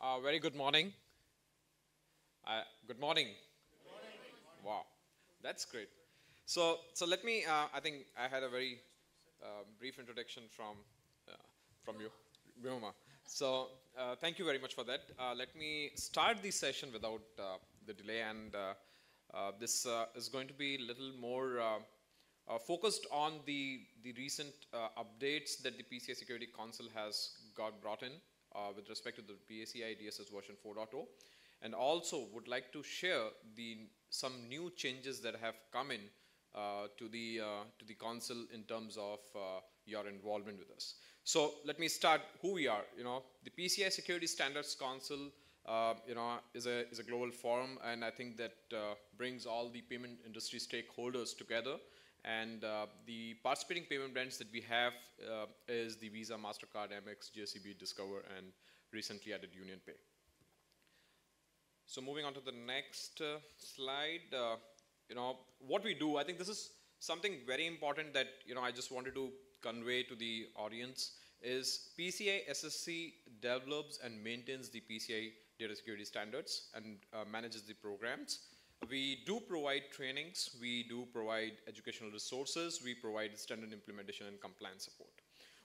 Very good morning. Good morning. Wow, that's great. So let me. I think I had a very brief introduction uh, from you, Vyoma. So thank you very much for that. Let me start the session without the delay, and this is going to be a little more focused on the recent updates that the PCI Security Council has got brought in with respect to the PCI DSS version 4.0, and also would like to share some new changes that have come in to the council in terms of your involvement with us. So let me start who we are. The PCI Security Standards Council is a global forum, and I think that brings all the payment industry stakeholders together. And the participating payment brands that we have is the Visa, Mastercard, Amex, JCB, Discover, and recently added UnionPay. So moving on to the next slide, what we do, I think this is something very important that I just wanted to convey to the audience is PCI SSC develops and maintains the PCI data security standards and manages the programs. We do provide trainings, we do provide educational resources, we provide standard implementation and compliance support.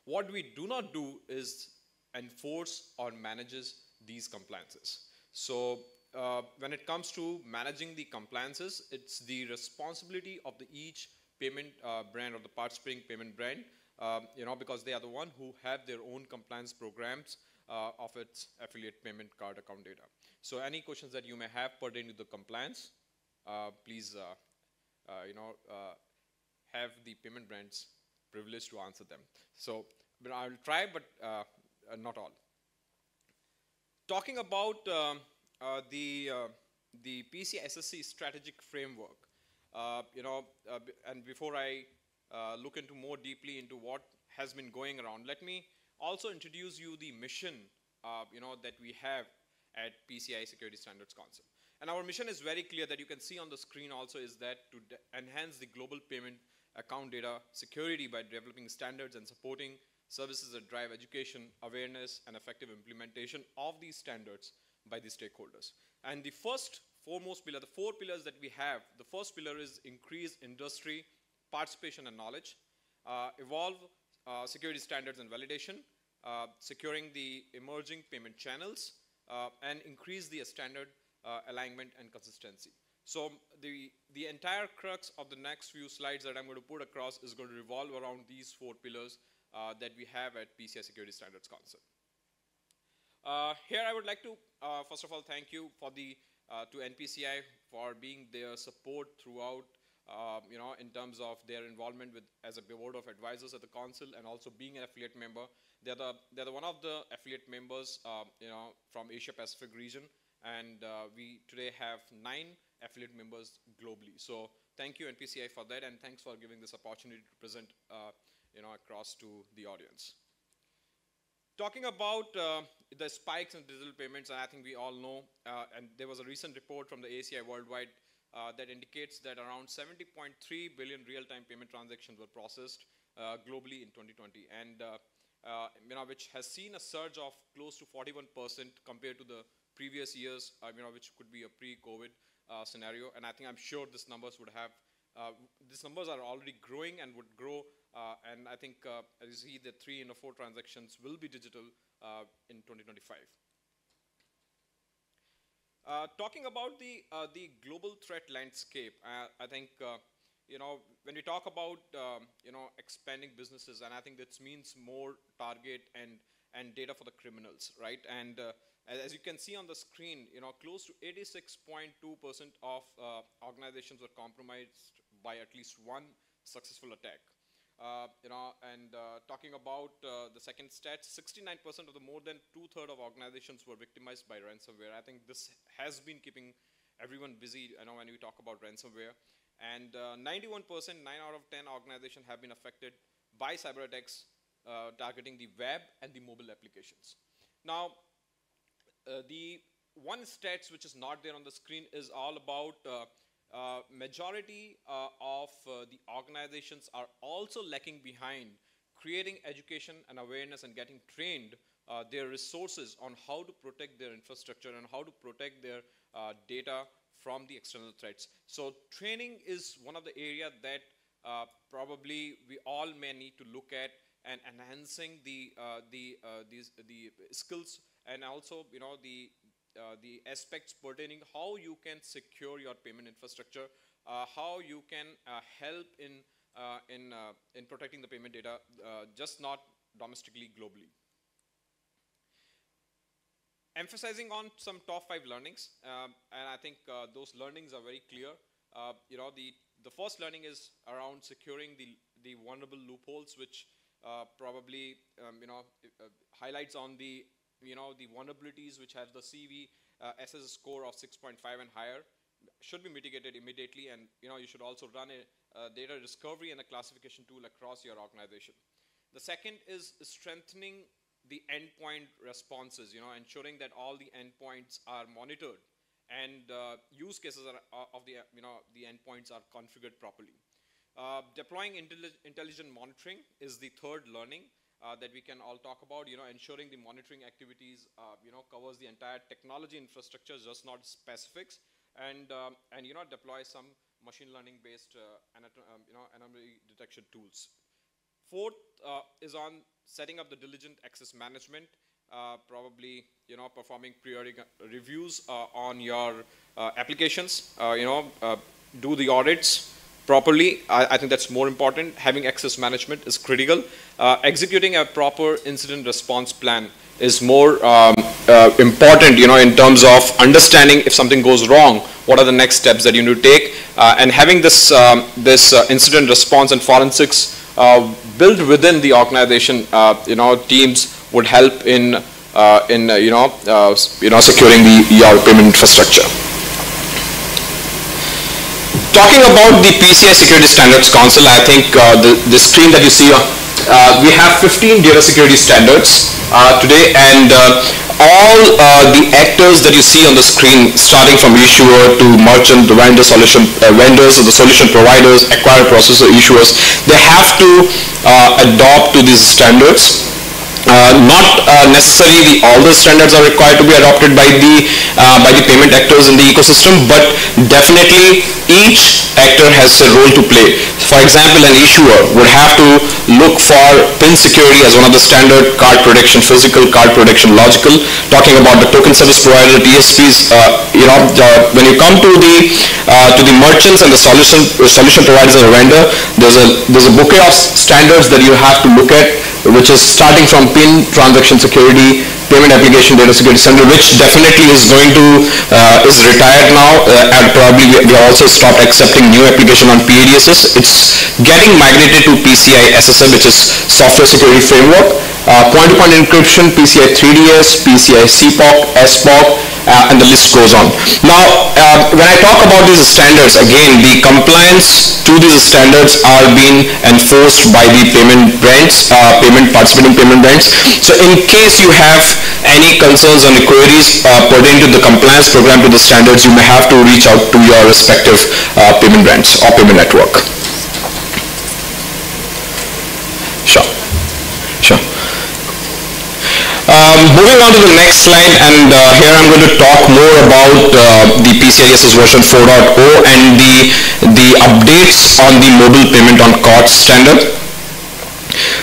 What we do not do is enforce or manages these compliances. So when it comes to managing the compliances, it's the responsibility of each payment brand or the participating payment brand, because they are the one who have their own compliance programs of its affiliate payment card account data. So any questions that you may have pertaining to the compliance, please, have the payment brands privilege to answer them. So I will try, but not all. Talking about the PCI SSC strategic framework, and before I look into more deeply into what has been going around, let me also introduce you the mission, that we have at PCI Security Standards Council. And our mission is very clear that you can see on the screen also is that to enhance the global payment account data security by developing standards and supporting services that drive education, awareness, and effective implementation of these standards by the stakeholders. And the foremost pillar, the four pillars that we have, the first pillar is increase industry participation and knowledge, evolve security standards and validation, securing the emerging payment channels, and increase the standard alignment and consistency. So the entire crux of the next few slides that I'm going to put across is going to revolve around these four pillars that we have at PCI Security Standards Council. Here I would like to first of all thank you for to NPCI for being their support throughout, in terms of their involvement as a board of advisors at the council, and also being an affiliate member. They're one of the affiliate members, from Asia Pacific region, and we today have 9 affiliate members globally. So thank you NPCI for that, and thanks for giving this opportunity to present, across to the audience. Talking about the spikes in digital payments, and I think we all know, and there was a recent report from the ACI Worldwide that indicates that around 70.3 billion real-time payment transactions were processed globally in 2020, and which has seen a surge of close to 41% compared to the previous years, which could be a pre-COVID scenario. And I'm sure these numbers would have, these numbers are already growing and would grow. And I think, as you see, the 3 in 4 transactions will be digital in 2025. Talking about the global threat landscape, I think, when we talk about, expanding businesses, and I think that means more target and data for the criminals, right? And as you can see on the screen, close to 86.2% of organizations were compromised by at least one successful attack. Talking about the second stat, 69% of the more than 2/3 of organizations were victimized by ransomware. I think this has been keeping everyone busy, when we talk about ransomware. And 91%, 9 out of 10 organizations have been affected by cyber attacks targeting the web and the mobile applications. Now, the one stats which is not there on the screen is all about majority of the organizations are also lacking behind creating education and awareness and getting trained their resources on how to protect their infrastructure and how to protect their data from the external threats. So training is one of the areas that probably we all may need to look at, and enhancing the skills, and also the aspects pertaining how you can secure your payment infrastructure, how you can help in protecting the payment data, just not domestically, globally. Emphasizing on some top 5 learnings, and I think those learnings are very clear. The first learning is around securing the vulnerable loopholes, which probably highlights on the vulnerabilities which have the CVSS score of 6.5 and higher, should be mitigated immediately, and you should also run a data discovery and a classification tool across your organization. The second is strengthening the endpoint responses, ensuring that all the endpoints are monitored and use cases of the endpoints are configured properly. Deploying intelligent monitoring is the third learning that we can all talk about. Ensuring the monitoring activities covers the entire technology infrastructure, just not specifics, and deploy some machine learning based anomaly detection tools. Fourth is on setting up the diligent access management, probably performing periodic reviews on your applications, do the audits properly. I think that's more important. Having access management is critical. Executing a proper incident response plan is more important, in terms of understanding if something goes wrong, what are the next steps that you need to take, and having this incident response and forensics built within the organization, teams would help in securing your payment infrastructure. Talking about the PCI Security Standards Council, I think the screen that you see, we have 15 data security standards today, and all the actors that you see on the screen, starting from issuer to merchant, the vendors, or the solution providers, acquirer, processor, issuers, they have to adopt to these standards. Not necessarily all the standards are required to be adopted by the payment actors in the ecosystem, but definitely each actor has a role to play. For example, an issuer would have to look for PIN security as one of the standard, card protection physical, card protection logical. Talking about the token service provider, TSPs, when you come to the merchants and the solution providers and the vendor, there's a bouquet of standards that you have to look at, which is starting from PIN, transaction security, payment application data security standard, which definitely is is retired now, and probably we also stopped accepting new application on PADSS. It's getting migrated to PCI SSL, which is software security framework. Point-to-point encryption, PCI 3DS, PCI CPOC, SPOC, and the list goes on. Now, when I talk about these standards, again, the compliance to these standards are being enforced by the payment brands, participating payment brands. So in case you have any concerns or queries pertaining to the compliance program to the standards, you may have to reach out to your respective payment brands or payment network. Sure. Moving on to the next slide, and here I'm going to talk more about the PCI DSS version 4.0 and the updates on the mobile payment on cards standard.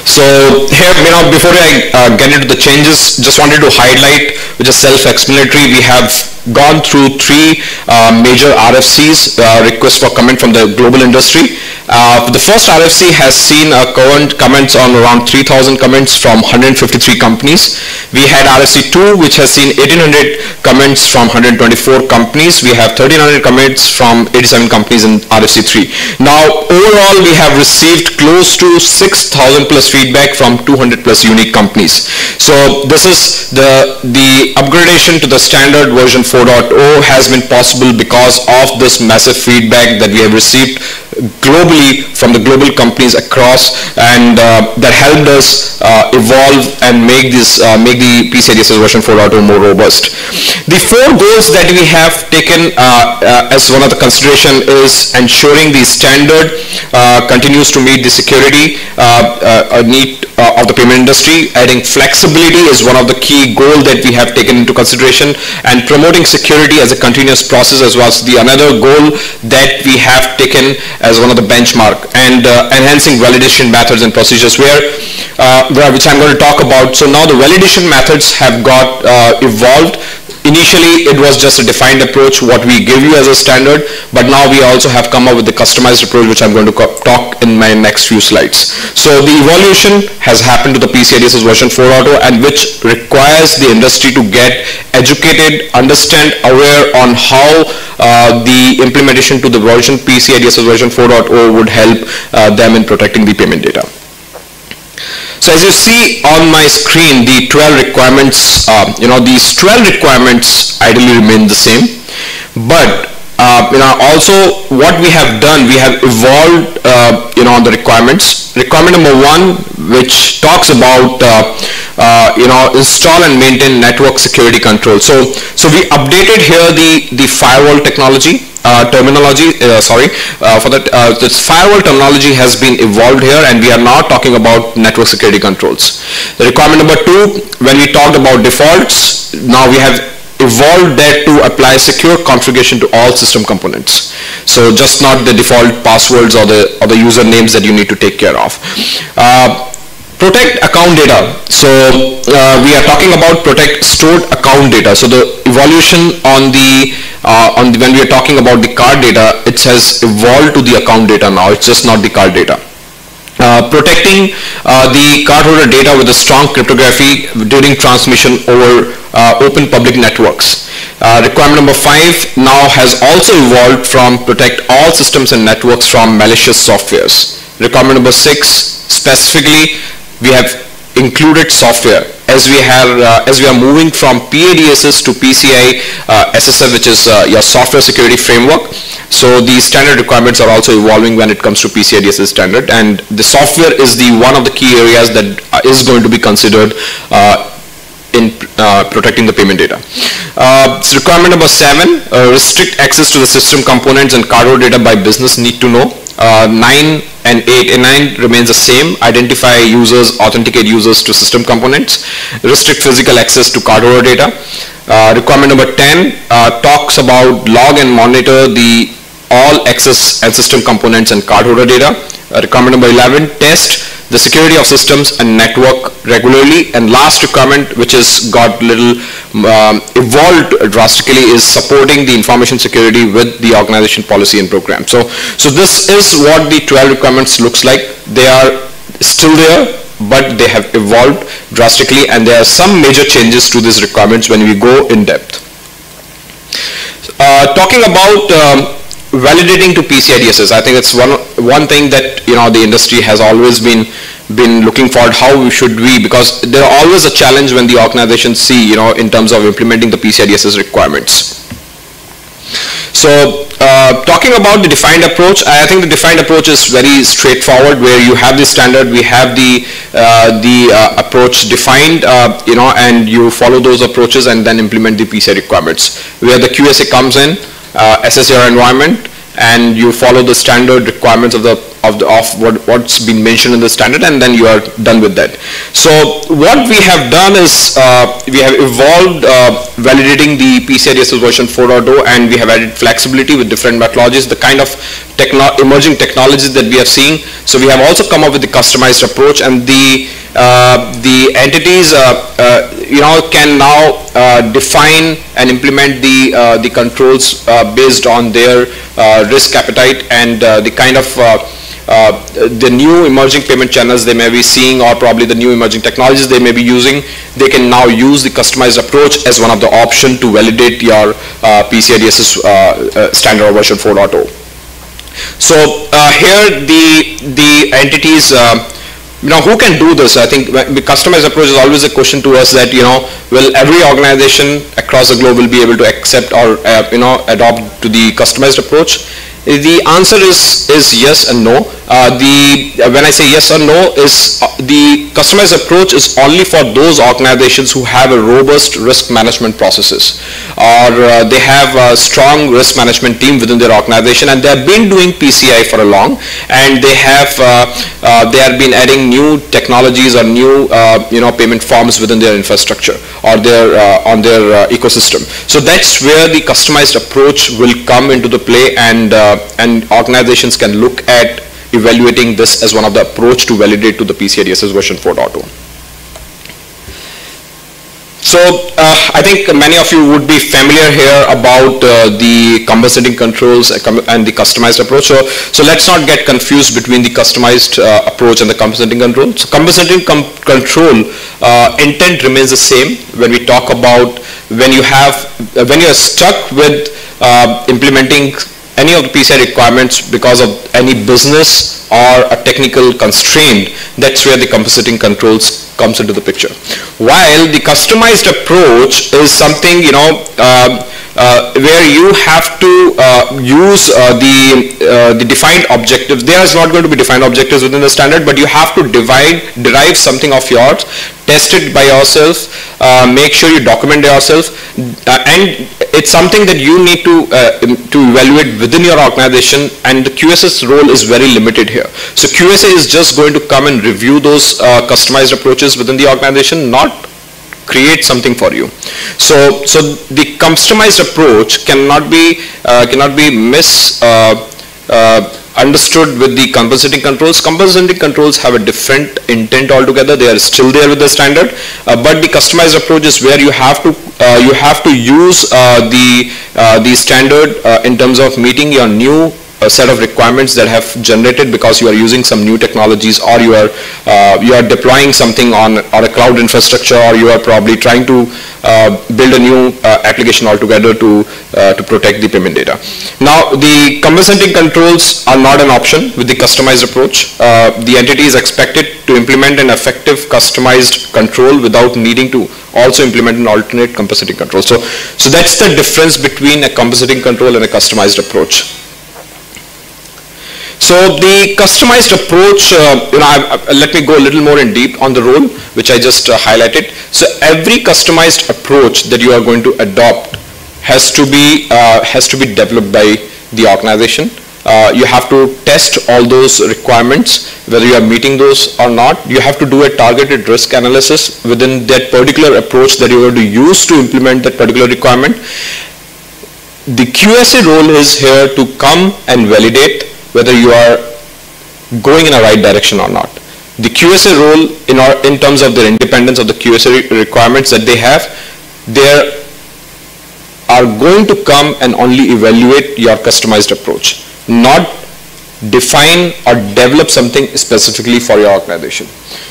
So here, before I get into the changes, just wanted to highlight, which is self-explanatory, we have gone through 3 major RFCs, requests for comment from the global industry. The first RFC has seen current comments on around 3,000 comments from 153 companies. We had RFC 2, which has seen 1,800 comments from 124 companies. We have 1,300 comments from 87 companies in RFC 3. Now, overall, we have received close to 6,000 plus feedback from 200 plus unique companies. So this is the upgradation to the standard version 4.0 has been possible because of this massive feedback that we have received globally from the global companies across, and that helped us evolve and make the PCI DSS version 4.0 more robust. The 4 goals that we have taken as one of the consideration is ensuring the standard continues to meet the security need of the payment industry. Adding flexibility is one of the key goals that we have taken into consideration, and promoting security as a continuous process as well as the another goal that we have taken as one of the benchmark, and enhancing validation methods and procedures which I'm going to talk about. So now the validation methods have got evolved. Initially, it was just a defined approach, what we give you as a standard, but now we also have come up with the customized approach, which I'm going to talk in my next few slides. So the evolution has happened to the PCI DSS version 4.0, and which requires the industry to get educated, understand, aware on how the implementation to the version PCI DSS version 4.0 would help them in protecting the payment data. So as you see on my screen, the 12 requirements, these 12 requirements ideally remain the same, but also what we have done, we have evolved on the requirements. Requirement number 1, which talks about install and maintain network security control. So we updated here the firewall technology. Terminology, for that, this firewall terminology has been evolved here, and we are now talking about network security controls. The requirement number 2, when we talked about defaults, now we have evolved that to apply secure configuration to all system components. So just not the default passwords or the usernames that you need to take care of. Protect account data. So we are talking about protect stored account data. So the evolution on when we are talking about the card data, it has evolved to the account data now. It's just not the card data. Protecting the cardholder data with a strong cryptography during transmission over open public networks. Requirement number 5 now has also evolved from protect all systems and networks from malicious softwares. Requirement number 6, specifically, we have included software as we are moving from PCI DSS to PCI SSL, which is your software security framework. So the standard requirements are also evolving when it comes to PCI DSS standard, and the software is one of the key areas that is going to be considered in protecting the payment data. So requirement number 7, restrict access to the system components and cardholder data by business need to know. 9 and 8 and 9 remains the same. Identify users, authenticate users to system components, restrict physical access to cardholder data. Requirement number 10 talks about log and monitor the all access and system components and cardholder data. Requirement number 11, test the security of systems and network regularly. And last requirement, which has got little evolved drastically, is supporting the information security with the organization policy and program. So this is what the 12 requirements looks like. They are still there, but they have evolved drastically, and there are some major changes to these requirements when we go in depth. Talking about validating to PCI DSS, I think it's one thing that the industry has always been looking forward. How should we? Because there are always a challenge when the organizations see in terms of implementing the PCI DSS requirements. So talking about the defined approach, I think the defined approach is very straightforward, where you have the standard, we have the approach defined, and you follow those approaches and then implement the PCI requirements. Where the QSA comes in, assess your environment, and you follow the standard requirements of what's been mentioned in the standard, and then you are done with that. So what we have done is we have evolved validating the PCI DSS version 4.0, and we have added flexibility with different methodologies, the kind of emerging technologies that we are seeing. So we have also come up with the customized approach, and the entities can now define and implement the controls based on their risk appetite and the kind of the new emerging payment channels they may be seeing, or probably the new emerging technologies they may be using. They can now use the customized approach as one of the options to validate your PCI DSS standard version 4.0. So here the entities, who can do this? I think the customized approach is always a question to us that, will every organization across the globe will be able to accept or, adopt to the customized approach? The answer is yes and no. When I say yes or no, is the customized approach is only for those organizations who have a robust risk management processes, or they have a strong risk management team within their organization, and they have been doing PCI for a long, and they have been adding new technologies or new payment forms within their infrastructure or their on their ecosystem. So that's where the customized approach will come into the play, and organizations can look at evaluating this as one of the approach to validate to the PCI DSS version 4.0. So I think many of you would be familiar here about the compensating controls and the customized approach. So let's not get confused between the customized approach and the compensating control. So compensating control intent remains the same when we talk about when you are stuck with implementing any of the PCI requirements because of any business or a technical constraint. That's where the compensating controls comes into the picture. While the customized approach is something where you have to use the defined objectives. There is not going to be defined objectives within the standard, but you have to derive something of yours, test it by yourself, make sure you document yourself, and it's something that you need to evaluate within your organization, and the QS's role is very limited here. So QSA is just going to come and review those customized approaches within the organization, not create something for you. So the customized approach cannot be understood with the compensating controls. Compensating controls have a different intent altogether. They are still there with the standard, but the customized approach is where you have to use the standard in terms of meeting your new set of requirements that have generated because you are using some new technologies, or you are deploying something on a cloud infrastructure, or you are probably trying to build a new application altogether to protect the payment data. Now, the compensating controls are not an option with the customized approach. The entity is expected to implement an effective customized control without needing to also implement an alternate compensating control. So that's the difference between a compensating control and a customized approach. So the customized approach, let me go a little more in deep on the role, which I just highlighted. So every customized approach that you are going to adopt has to be developed by the organization. You have to test all those requirements, whether you are meeting those or not. You have to do a targeted risk analysis within that particular approach that you are going to use to implement that particular requirement. The QSA role is here to come and validate whether you are going in a right direction or not. The QSA role in terms of their independence of the QSA requirements that they have, they are going to come and only evaluate your customized approach, not define or develop something specifically for your organization.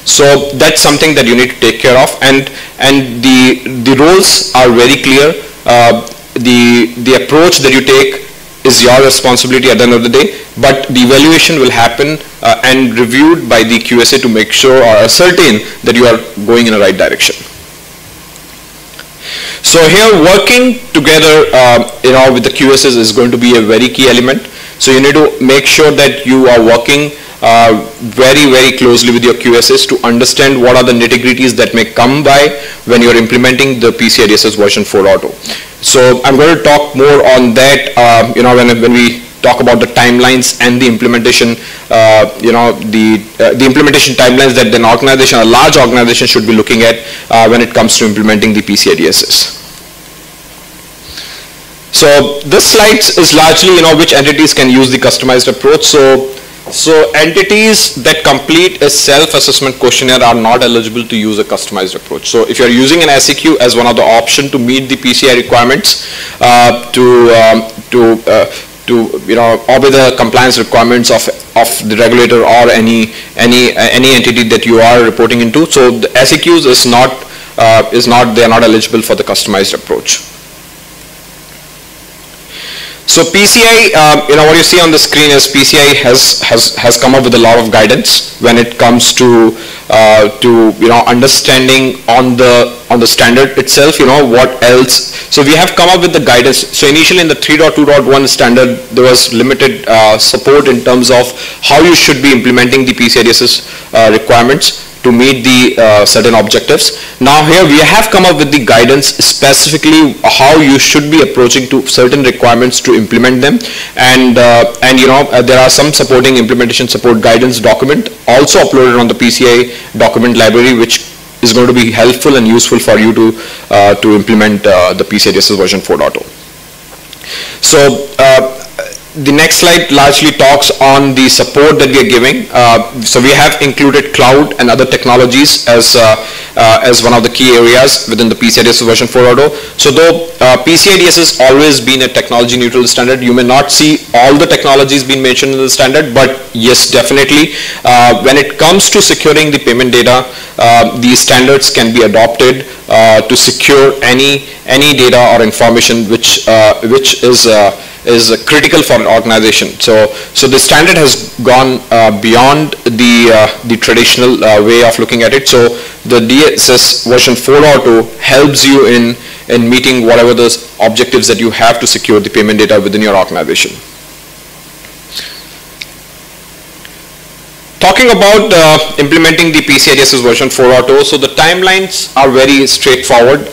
So that's something that you need to take care of, and the roles are very clear. The approach that you take is your responsibility at the end of the day, but the evaluation will happen and reviewed by the QSA to make sure or ascertain that you are going in the right direction. So here, working together with the QSs is going to be a very key element. So you need to make sure that you are working very, very closely with your QSs to understand what are the nitty-gritties that may come by when you're implementing the PCI DSS version 4.0. So I'm going to talk more on that, when we talk about the timelines and the implementation, the implementation timelines that an organization, a large organization, should be looking at when it comes to implementing the PCI DSS. So this slide is largely, which entities can use the customized approach. So entities that complete a self-assessment questionnaire are not eligible to use a customized approach. So if you're using an SEQ as one of the options to meet the PCI requirements, obey the compliance requirements of the regulator or any entity that you are reporting into, so the SEQs they are not eligible for the customized approach. So PCI, what you see on the screen is PCI has come up with a lot of guidance when it comes to understanding on the standard itself. What else? So we have come up with the guidance. So initially in the 3.2.1 standard, there was limited support in terms of how you should be implementing the PCI DSS requirements to meet the certain objectives. Now here we have come up with the guidance specifically how you should be approaching to certain requirements to implement them, and there are some supporting implementation support guidance document also uploaded on the PCI document library, which is going to be helpful and useful for you to implement the PCI DSS version 4.0. So the next slide largely talks on the support that we are giving. So we have included cloud and other technologies as one of the key areas within the PCI DSS version 4.0. So though PCI DSS has always been a technology neutral standard, you may not see all the technologies being mentioned in the standard, but yes, definitely when it comes to securing the payment data, these standards can be adopted to secure any data or information which is critical for an organization. So the standard has gone beyond the traditional way of looking at it. So the DSS version 4.0 helps you in meeting whatever the objectives that you have to secure the payment data within your organization. Talking about implementing the PCI DSS version 4.0, so the timelines are very straightforward.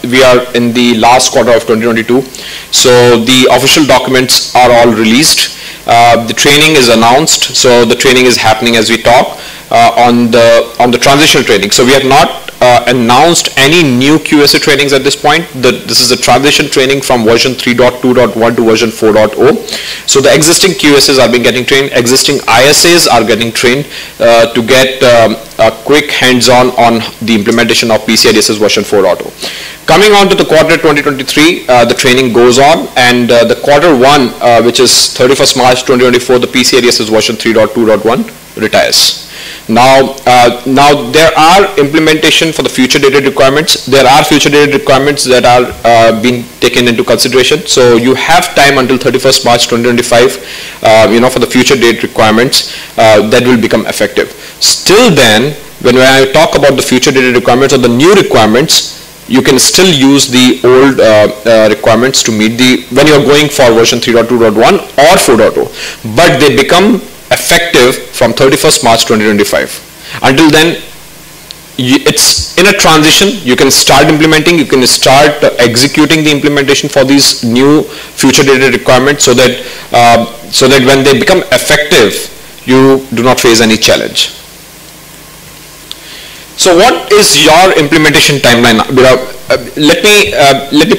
We are in the last quarter of 2022, so the official documents are all released. The training is announced, so the training is happening as we talk on the transitional training. So we have not announced any new QSA trainings at this point. This is the transition training from version 3.2.1 to version 4.0. So the existing QSAs are being getting trained, existing ISAs are getting trained to get a quick hands-on on the implementation of PCI DSS version 4.0. Coming on to the quarter 2023, the training goes on, and the quarter 1, which is 31st March 2024, the PCI DSS version 3.2.1 retires. Now there are implementation for the future dated requirements. There are future dated requirements that are being taken into consideration. So you have time until 31st March 2025, for the future date requirements that will become effective. Still then, when I talk about the future dated requirements or the new requirements, you can still use the old requirements to meet when you're going for version 3.2.1 or 4.0, but they become effective from 31st March 2025. Until then, it's in a transition. You can start implementing, you can start executing the implementation for these new future dated requirements, so that when they become effective, you do not face any challenge. So what is your implementation timeline? Let me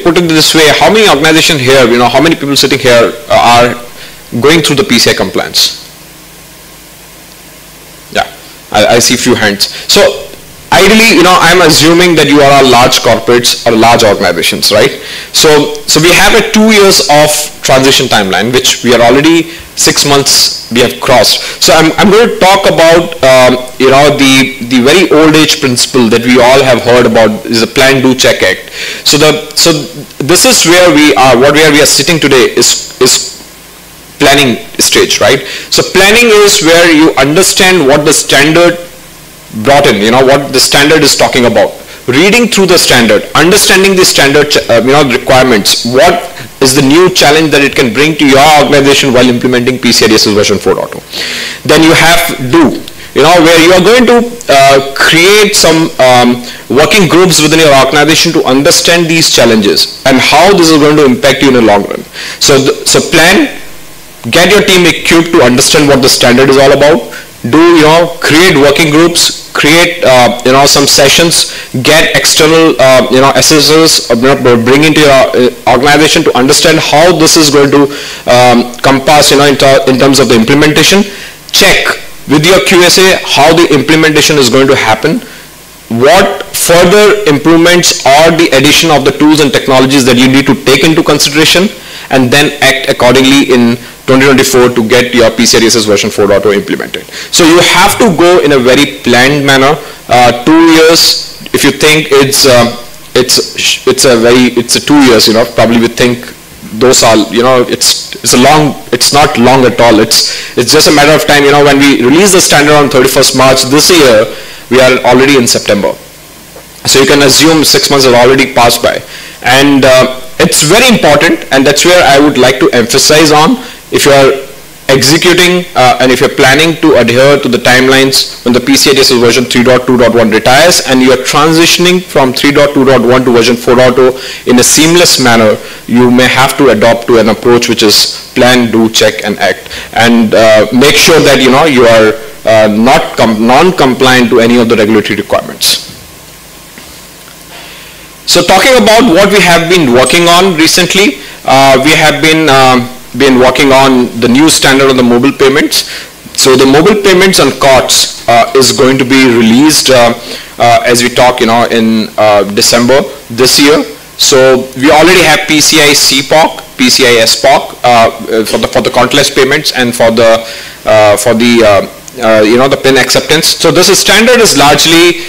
put it this way: how many organizations here, how many people sitting here are going through the PCI compliance? Yeah, I see a few hands. So ideally, I'm assuming that you are all large corporates or large organizations, right? So we have a 2 years of transition timeline, which we are already 6 months we have crossed. So I'm going to talk about the very old age principle that we all have heard about, is the Plan, Do, Check Act. So this is where we are. Where we are sitting today is planning stage, right? So planning is where you understand what the standard brought in, what the standard is talking about. Reading through the standard, understanding the standard requirements, what is the new challenge that it can bring to your organization while implementing PCI DSS version 4.0. Then you have Do, where you are going to create some working groups within your organization to understand these challenges and how this is going to impact you in the long run. So plan, get your team equipped to understand what the standard is all about. Do, create working groups, create, some sessions, get external, assessors, bring into your organization to understand how this is going to compass, in terms of the implementation. Check with your QSA how the implementation is going to happen, what further improvements or the addition of the tools and technologies that you need to take into consideration, and then act accordingly in 2024 to get your PCI DSS version 4.0 implemented. So you have to go in a very planned manner. 2 years, if you think it's 2 years, probably we think those are, it's not long at all. It's just a matter of time. When we release the standard on 31st March this year, we are already in September. So you can assume 6 months have already passed by. And it's very important, and that's where I would like to emphasize on, if you are executing and if you're planning to adhere to the timelines when the PCI DSS version 3.2.1 retires and you are transitioning from 3.2.1 to version 4.0 in a seamless manner, you may have to adopt to an approach which is plan, do, check, and act. And make sure that you are not non-compliant to any of the regulatory requirements. So talking about what we have been working on recently, we have been working on the new standard on the mobile payments. So the mobile payments on COTS is going to be released as we talk, in December this year. So we already have PCI CPOC, PCI SPOC for the contactless payments and for the the PIN acceptance. So this standard is largely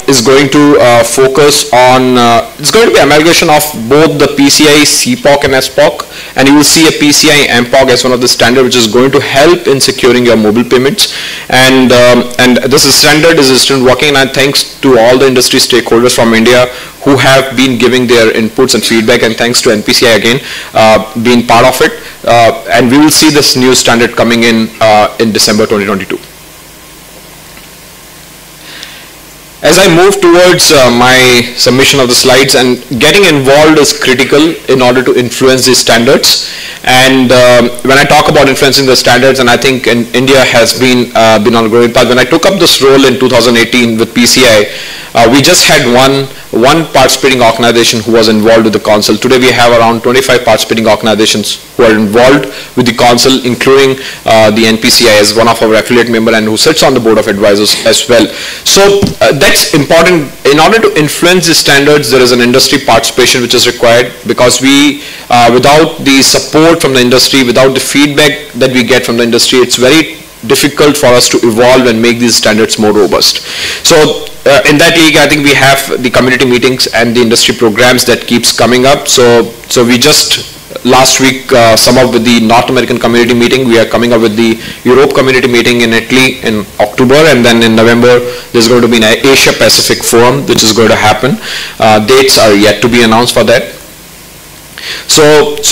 is going to focus on, it's going to be amalgamation of both the PCI CPOC and SPOC, and you will see a PCI MPOC as one of the standard which is going to help in securing your mobile payments. And this standard is still working, and thanks to all the industry stakeholders from India who have been giving their inputs and feedback, and thanks to NPCI again being part of it. And we will see this new standard coming in December 2022. As I move towards my submission of the slides, and getting involved is critical in order to influence these standards. And when I talk about influencing the standards, and I think India has been on a growing path. When I took up this role in 2018 with PCI, we just had one participating organization who was involved with the council. Today we have around 25 participating organizations who are involved with the council, including the NPCI as one of our affiliate member and who sits on the board of advisors as well. So that's important. In order to influence the standards, there is an industry participation which is required, because we, without the support from the industry, without the feedback that we get from the industry, it's very difficult for us to evolve and make these standards more robust. So in that league, I think we have the community meetings and the industry programs that keeps coming up. So we just last week sum up with the North American community meeting. We are coming up with the Europe community meeting in Italy in October, and then in November there's going to be an Asia Pacific forum which is going to happen. Dates are yet to be announced for that. So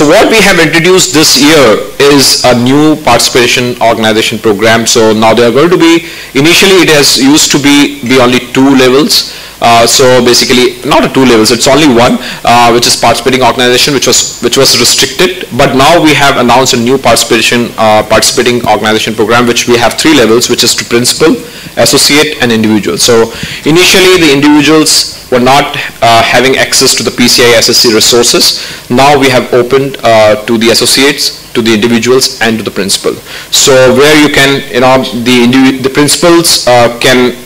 what we have introduced this year is a new participation organization program. So now they are going to be, initially it has used to be only 2 levels. So basically not a 2 levels, it's only one, which is participating organization, which was restricted. But now we have announced a new participating organization program, which we have 3 levels, which is to principal, associate, and individual. So initially the individuals were not having access to the PCI SSC resources. Now we have opened to the associates, to the individuals, and to the principal. So where you can, the principals can,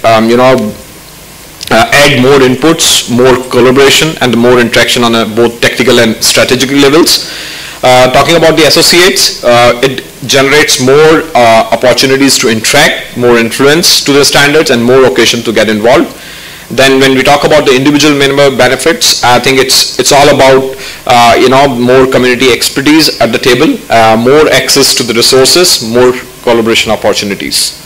add more inputs, more collaboration, and more interaction on both technical and strategic levels. Talking about the associates, it generates more opportunities to interact, more influence to the standards, and more occasion to get involved. Then when we talk about the individual member benefits, I think it's all about more community expertise at the table, more access to the resources, more collaboration opportunities,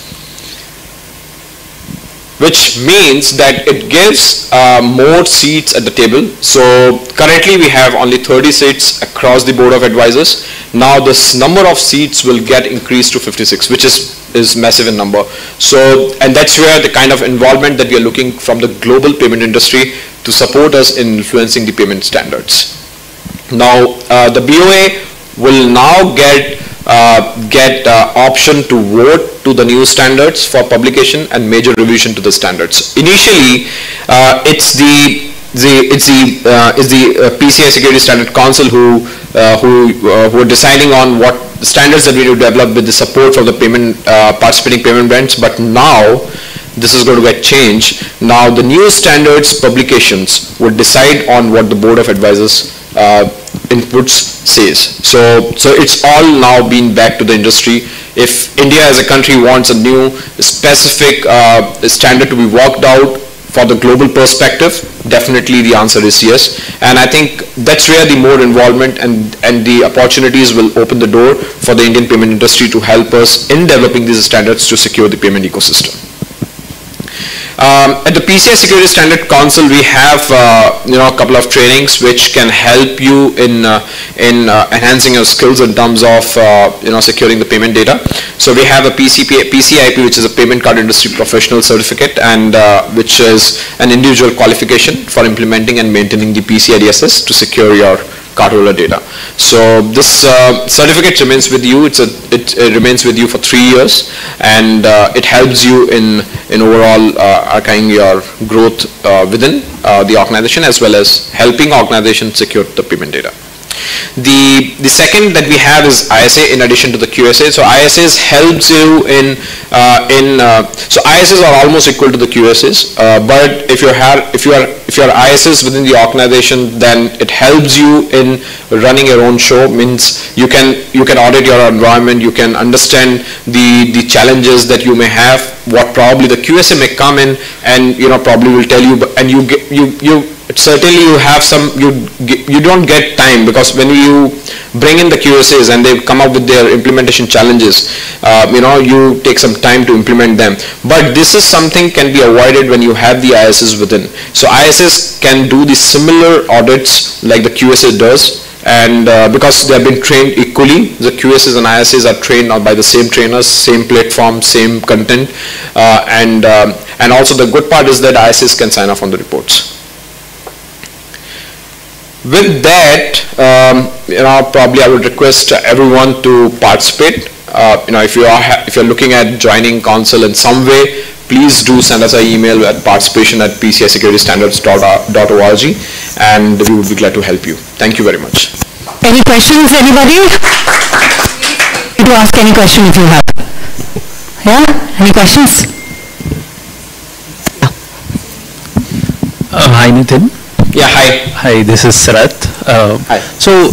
which means that it gives more seats at the table. So currently we have only 30 seats across the board of advisors. Now this number of seats will get increased to 56, which is massive in number. So, and that's where the kind of involvement that we are looking from the global payment industry to support us in influencing the payment standards. Now the BOA will now get option to vote to the new standards for publication and major revision to the standards. Initially, it's the PCI Security Standards Council who are deciding on what standards that we need to develop with the support from the participating payment brands. But now this is going to get changed. Now the new standards publications would decide on what the board of advisors inputs says. So it's all now been back to the industry. If India as a country wants a new specific standard to be worked out for the global perspective, definitely the answer is yes. And I think that's where the more involvement and the opportunities will open the door for the Indian payment industry to help us in developing these standards to secure the payment ecosystem. At the PCI Security Standards Council, we have a couple of trainings which can help you in enhancing your skills in terms of securing the payment data. So we have a PCIP, which is a Payment Card Industry Professional Certificate, and which is an individual qualification for implementing and maintaining the PCI DSS to secure your cardholder data. So this certificate remains with you. It remains with you for 3 years, and it helps you in overall archiving your growth within the organization, as well as helping organizations secure the payment data. The second that we have is ISA in addition to the QSA. So ISAs helps you so ISAs are almost equal to the QSAs, but if you're ISAs within the organization, then it helps you in running your own show. Means you can audit your environment, you can understand the challenges that you may have, what probably the QSA may come in and probably will tell you, and certainly you have some, you don't get time, because when you bring in the QSAs and they come up with their implementation challenges, you take some time to implement them. But this is something can be avoided when you have the ISS within. So ISS can do the similar audits like the QSA does, and because they have been trained equally, the QSs and ISAs are trained by the same trainers, same platform, same content, and also the good part is that ISAs can sign off on the reports. With that, probably I would request everyone to participate. If you're looking at joining council in some way, please do send us an email at participation@pcisecuritystandards.org, and we would be glad to help you. Thank you very much. Any questions, anybody? To ask any question if you have. Yeah? Any questions? Hi, Nitin. Yeah, hi. Hi, this is Sarat. Hi. So,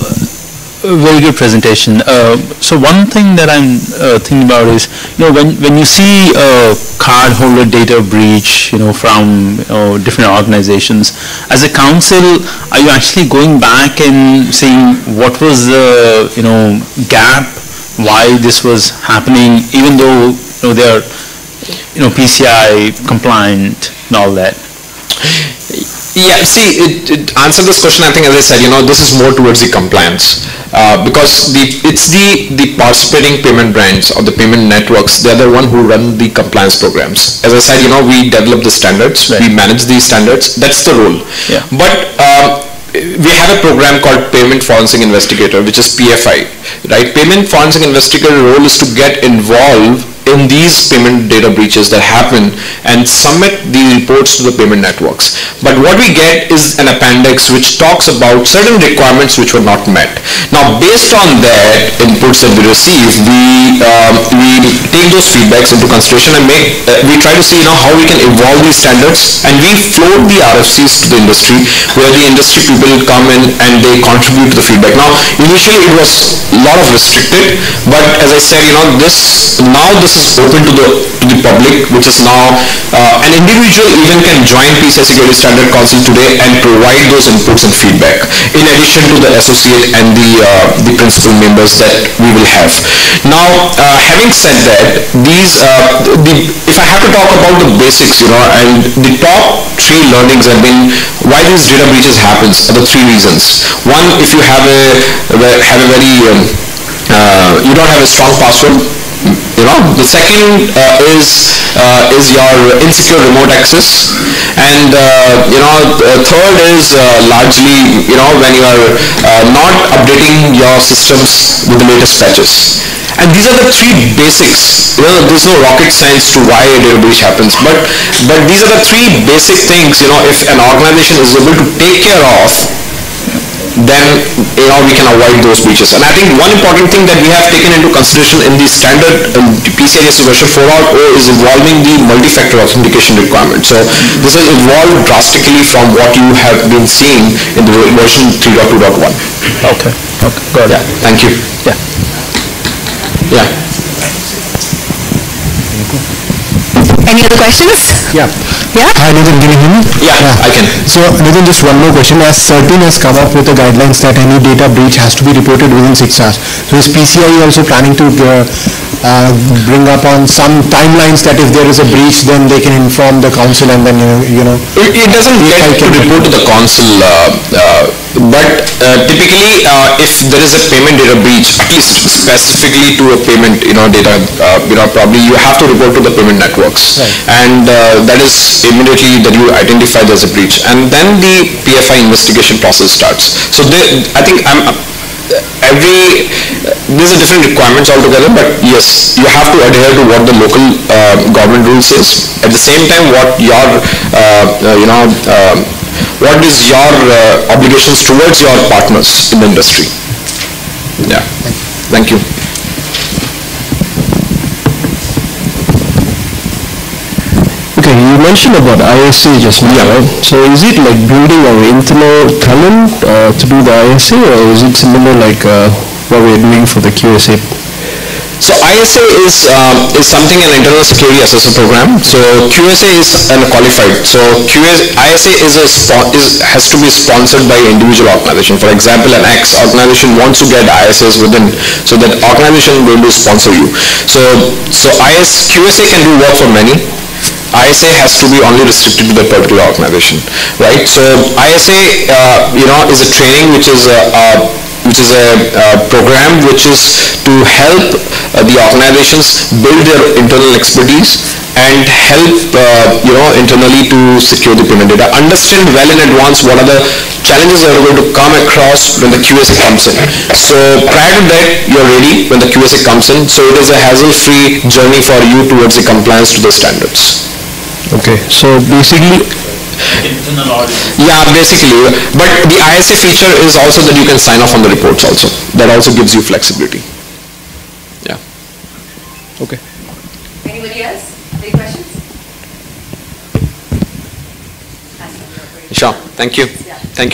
very good presentation. So one thing that I'm thinking about is, when you see a cardholder data breach, from different organizations, as a council, are you actually going back and seeing what was the gap, why this was happening, even though they are PCI compliant and all that? Yeah, see, it answered this question. I think, as I said, this is more towards the compliance, because it's the participating payment brands or the payment networks. They're the one who run the compliance programs. As I said, we develop the standards, right. We manage these standards. That's the role. Yeah. But we have a program called Payment Forensic Investigator, which is PFI, right? Payment Forensic Investigator role is to get involved in these payment data breaches that happen and submit the reports to the payment networks. But what we get is an appendix which talks about certain requirements which were not met. Now, based on that inputs that we receive, we take those feedbacks into consideration and we try to see how we can evolve these standards, and we float the RFCs to the industry, where the industry people come in and they contribute to the feedback. Now, initially it was a lot of restricted, but as I said, this is open to the public, which is now an individual even can join PCI Security Standards Council today and provide those inputs and feedback, in addition to the associate and the principal members that we will have. Now, having said that, if I have to talk about the basics, and the top 3 learnings have been why these data breaches happens are the 3 reasons. One, if you have you don't have a strong password. The second is your insecure remote access, and third is largely when you are not updating your systems with the latest patches. And these are the 3 basics. There's no rocket science to why a data breach happens, but these are the 3 basic things. If an organization is able to take care of, then we can avoid those breaches. And I think one important thing that we have taken into consideration in the standard PCI DSS version 4.0 is evolving the multi-factor authentication requirement. So this has evolved drastically from what you have been seeing in the version 3.2.1. Okay, got it. Yeah, thank you. Yeah. Any other questions? Yeah. Yeah? Hi Nitin, can you hear me? Yeah, I can. So Nitin, just one more question. As CERT-In has come up with the guidelines that any data breach has to be reported within 6 hours. So is PCI also planning to bring up on some timelines that if there is a breach, then they can inform the council and then, It doesn't get to report to the council, but typically if there is a payment data breach, at least specifically to a payment data, probably you have to report to the payment networks. Right. And that is immediately that you identify there's a breach. And then the PFI investigation process starts. So I think these are different requirements altogether, but yes, you have to adhere to what the local government rule says. At the same time, what is your obligations towards your partners in the industry. Yeah, thank you. Okay, you mentioned about ISA just now, right? So is it like building our internal talent to do the ISA, or is it similar like what we're doing for the QSA? So ISA is something an internal security assessor program. So QSA is unqualified. So ISA has to be sponsored by individual organization. For example, an X organization wants to get ISAs within, so that organization will sponsor you. So QSA can do work for many. ISA has to be only restricted to the particular organization, right? So ISA, is a training which is a program which is to help the organizations build their internal expertise and help internally to secure the payment data. Understand well in advance what are the challenges that are going to come across when the QSA comes in. So prior to that, you're ready when the QSA comes in. So it is a hassle-free journey for you towards the compliance to the standards. Okay, so basically, yeah, basically, but the ISA feature is also that you can sign off on the reports also. That also gives you flexibility. Yeah. okay. Anybody else? Any questions? Sure, thank you. Thank you.